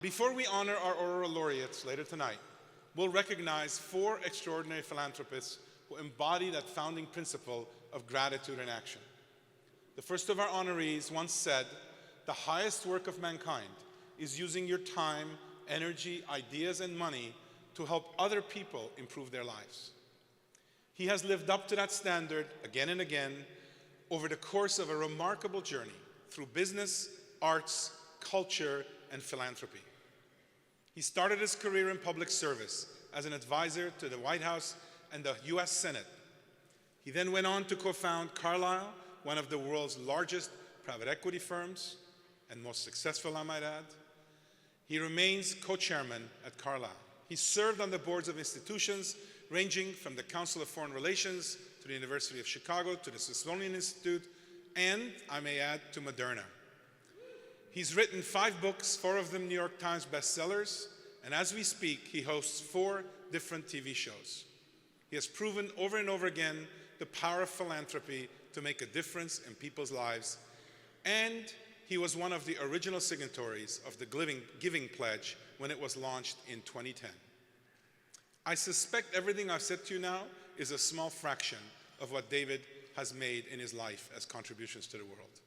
Before we honor our oral laureates later tonight, we'll recognize 4 extraordinary philanthropists who embody that founding principle of gratitude in action. The first of our honorees once said, "The highest work of mankind is using your time, energy, ideas, and money to help other people improve their lives." He has lived up to that standard again and again over the course of a remarkable journey through business, arts, culture, and philanthropy. He started his career in public service as an advisor to the White House and the US Senate. He then went on to co-found Carlyle, one of the world's largest private equity firms, and most successful, I might add. He remains co-chairman at Carlyle. He served on the boards of institutions ranging from the Council of Foreign Relations to the University of Chicago to the Smithsonian Institute, and, I may add, to Moderna. He's written 5 books, 4 of them New York Times bestsellers, and as we speak, he hosts 4 different TV shows. He has proven over and over again the power of philanthropy to make a difference in people's lives, and he was one of the original signatories of the Giving Pledge when it was launched in 2010. I suspect everything I've said to you now is a small fraction of what David has made in his life as contributions to the world.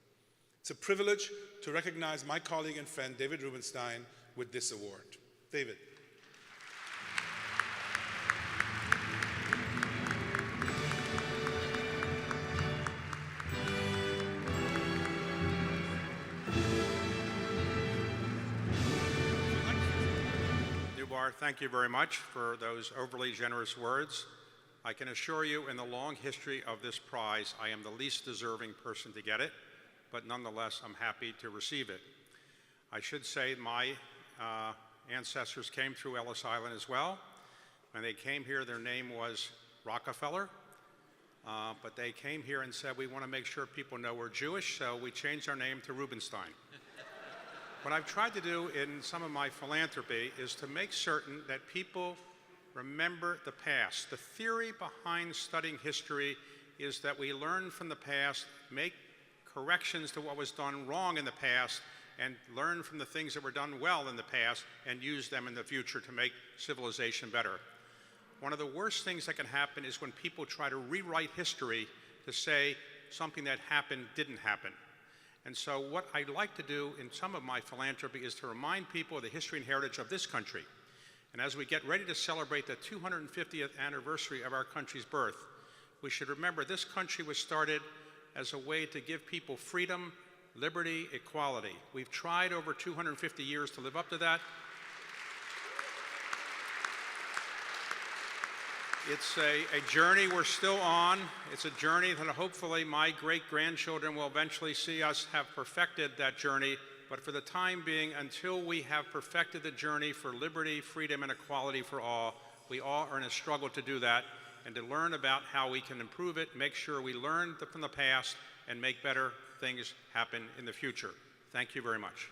It's a privilege to recognize my colleague and friend, Deivid Rubenstein, with this award. David. Nubар, thank you very much for those overly generous words. I can assure you, in the long history of this prize, I am the least deserving person to get it, but nonetheless, I'm happy to receive it. I should say my ancestors came through Ellis Island as well. When they came here, their name was Rockefeller, but they came here and said, we want to make sure people know we're Jewish, so we changed our name to Rubenstein. What I've tried to do in some of my philanthropy is to make certain that people remember the past. The theory behind studying history is that we learn from the past, make corrections to what was done wrong in the past, and learn from the things that were done well in the past and use them in the future to make civilization better. One of the worst things that can happen is when people try to rewrite history to say something that happened didn't happen. And so what I'd like to do in some of my philanthropy is to remind people of the history and heritage of this country. And as we get ready to celebrate the 250th anniversary of our country's birth, we should remember this country was started as a way to give people freedom, liberty, equality. We've tried over 250 years to live up to that. It's a journey we're still on. It's a journey that hopefully my great-grandchildren will eventually see us have perfected that journey. But for the time being, until we have perfected the journey for liberty, freedom, and equality for all, we all are in a struggle to do that, and to learn about how we can improve it, make sure we learn from the past, and make better things happen in the future. Thank you very much.